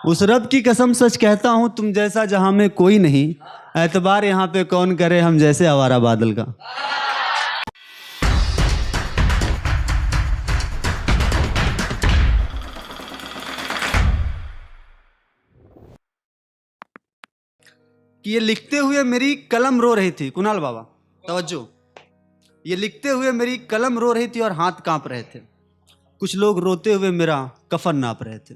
उस रब की कसम सच कहता हूँ तुम जैसा जहां में कोई नहीं। एतबार यहाँ पे कौन करे हम जैसे आवारा बादल का। कि ये लिखते हुए मेरी कलम रो रही थी। कुणाल बाबा तवज्जो। ये लिखते हुए मेरी कलम रो रही थी और हाथ कांप रहे थे। कुछ लोग रोते हुए मेरा कफन नाप रहे थे।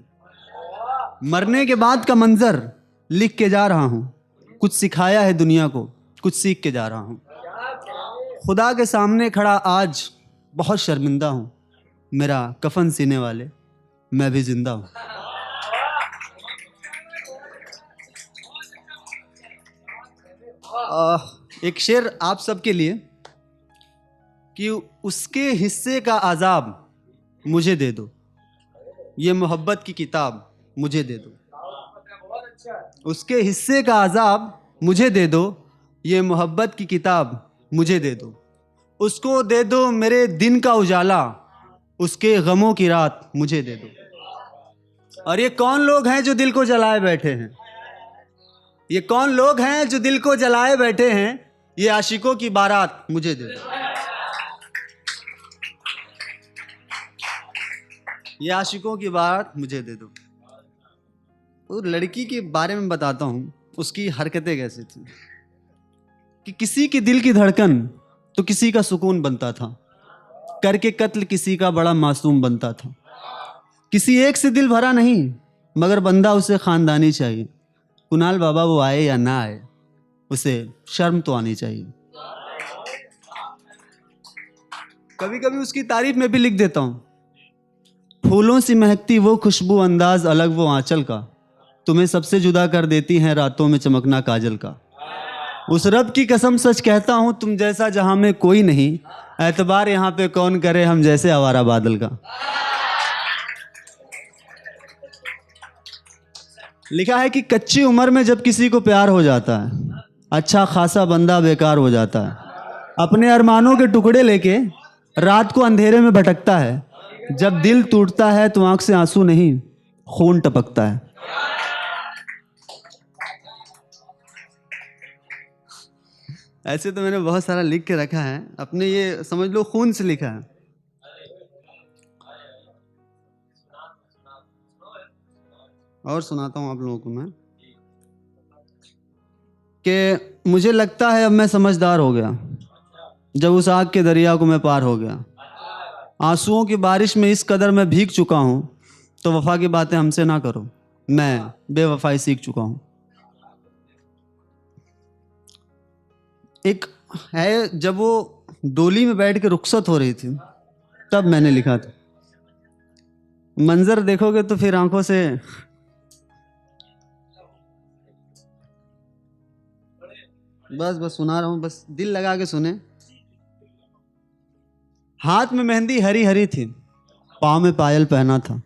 मरने के बाद का मंजर लिख के जा रहा हूँ। कुछ सिखाया है दुनिया को, कुछ सीख के जा रहा हूँ। खुदा के सामने खड़ा आज बहुत शर्मिंदा हूँ। मेरा कफन सीने वाले मैं भी जिंदा हूँ। एक शेर आप सबके लिए कि उसके हिस्से का आजाब मुझे दे दो, ये मोहब्बत की किताब मुझे दे दो। उसके हिस्से का आजाब मुझे दे दो, ये मोहब्बत की किताब मुझे दे दो। उसको दे दो मेरे दिन का उजाला, उसके गमों की रात मुझे दे दो। और ये कौन लोग हैं जो दिल को जलाए बैठे हैं? ये कौन लोग हैं जो दिल को जलाए बैठे हैं? ये आशिकों की बारात मुझे दे दो। ये आशिकों की बारात मुझे दे दो। उस लड़की के बारे में बताता हूँ, उसकी हरकतें कैसी थी कि किसी के दिल की धड़कन तो किसी का सुकून बनता था, करके कत्ल किसी का बड़ा मासूम बनता था। किसी एक से दिल भरा नहीं, मगर बंदा उसे खानदानी चाहिए। कुणाल बाबा वो आए या ना आए, उसे शर्म तो आनी चाहिए। कभी कभी उसकी तारीफ में भी लिख देता हूँ, फूलों सी महकती वो खुशबू, अंदाज अलग वो आंचल का, तुम्हें सबसे जुदा कर देती हैं रातों में चमकना काजल का। उस रब की कसम सच कहता हूँ तुम जैसा जहां में कोई नहीं। एतबार यहाँ पे कौन करे हम जैसे आवारा बादल का। लिखा है कि कच्ची उम्र में जब किसी को प्यार हो जाता है, अच्छा खासा बंदा बेकार हो जाता है। अपने अरमानों के टुकड़े लेके रात को अंधेरे में भटकता है। जब दिल टूटता है तो आंख से आंसू नहीं, खून टपकता है। ऐसे तो मैंने बहुत सारा लिख के रखा है अपने, ये समझ लो खून से लिखा है। और सुनाता हूँ आप लोगों को मैं कि मुझे लगता है अब मैं समझदार हो गया, जब उस आग के दरिया को मैं पार हो गया। आंसुओं की बारिश में इस कदर मैं भीग चुका हूँ, तो वफा की बातें हमसे ना करो, मैं बेवफाई सीख चुका हूँ। एक है, जब वो डोली में बैठ के रुखसत हो रही थी तब मैंने लिखा था। मंजर देखोगे तो फिर आंखों से बस सुना रहा हूँ, बस दिल लगा के सुने। हाथ में मेहंदी हरी हरी थी, पाँव में पायल पहना था,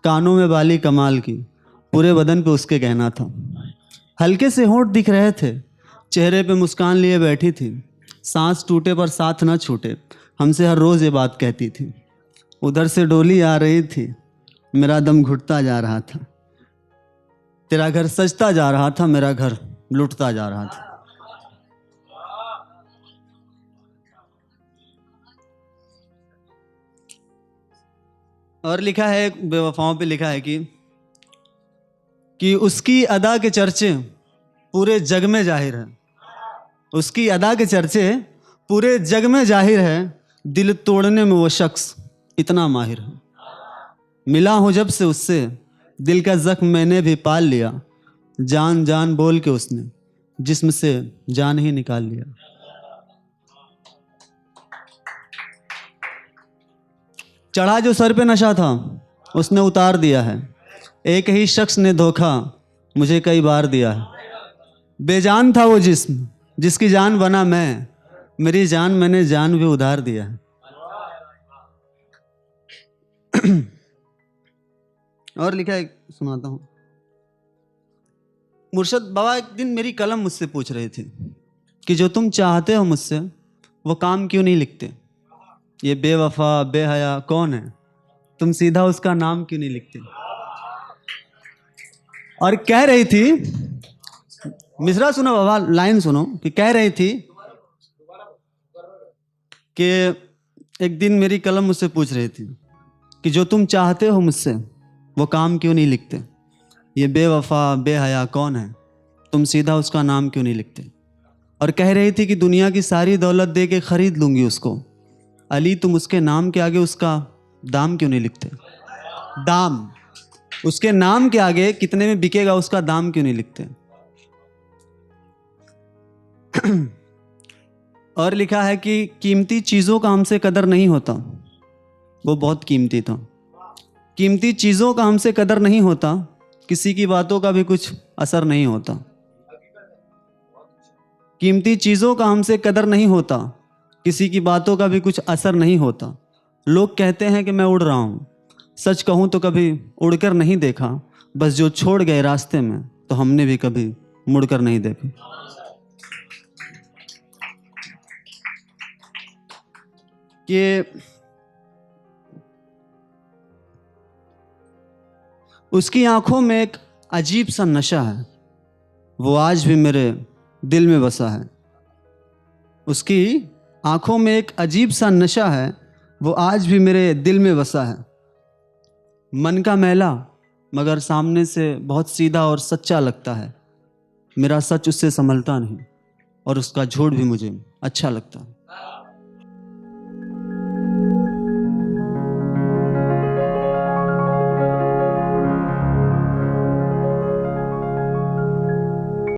कानों में बाली कमाल की, पूरे बदन पे उसके गहना था। हल्के से होंठ दिख रहे थे, चेहरे पे मुस्कान लिए बैठी थी। सांस टूटे पर साथ न छूटे, हमसे हर रोज ये बात कहती थी। उधर से डोली आ रही थी, मेरा दम घुटता जा रहा था। तेरा घर सजता जा रहा था, मेरा घर लुटता जा रहा था। और लिखा है, बेवफाओं पे लिखा है कि उसकी अदा के चर्चे पूरे जग में जाहिर है। उसकी अदा के चर्चे पूरे जग में जाहिर है, दिल तोड़ने में वो शख्स इतना माहिर है। मिला हूं जब से उससे, दिल का जख्म मैंने भी पाल लिया। जान जान बोल के उसने जिस्म से जान ही निकाल लिया। चढ़ा जो सर पे नशा था उसने उतार दिया है। एक ही शख्स ने धोखा मुझे कई बार दिया है। बेजान था वो जिस्म जिसकी जान बना मैं, मेरी जान मैंने जान भी उधार दिया है। और लिखा है, सुनाता हूं। मुर्शद बाबा एक दिन मेरी कलम मुझसे पूछ रहे थे कि जो तुम चाहते हो मुझसे वो काम क्यों नहीं लिखते? ये बेवफा बेहया कौन है, तुम सीधा उसका नाम क्यों नहीं लिखते? और कह रही थी, मिसरा सुनो बाबा, लाइन सुनो, कि कह रही थी कि एक दिन मेरी कलम मुझसे पूछ रही थी कि जो तुम चाहते हो मुझसे वो काम क्यों नहीं लिखते? ये बेवफा बेहया कौन है, तुम सीधा उसका नाम क्यों नहीं लिखते? और कह रही थी कि दुनिया की सारी दौलत दे के खरीद लूंगी उसको, अली तुम उसके नाम के आगे उसका दाम क्यों नहीं लिखते? दाम, उसके नाम के आगे कितने में बिकेगा उसका दाम क्यों नहीं लिखते? और लिखा है कि कीमती चीज़ों का हमसे कदर नहीं होता, वो बहुत कीमती था। कीमती चीज़ों का हमसे कदर नहीं होता, किसी की बातों का भी कुछ असर नहीं होता। कीमती चीज़ों का हमसे कदर नहीं होता, किसी की बातों का भी कुछ असर नहीं होता। लोग कहते हैं कि मैं उड़ रहा हूँ, सच कहूँ तो कभी उड़कर नहीं देखा, बस जो छोड़ गए रास्ते में तो हमने भी कभी मुड़कर नहीं देखा। कि उसकी आंखों में एक अजीब सा नशा है, वो आज भी मेरे दिल में बसा है। उसकी आंखों में एक अजीब सा नशा है, वो आज भी मेरे दिल में बसा है। मन का मैला मगर सामने से बहुत सीधा और सच्चा लगता है। मेरा सच उससे संभलता नहीं और उसका झूठ भी मुझे अच्छा लगता है।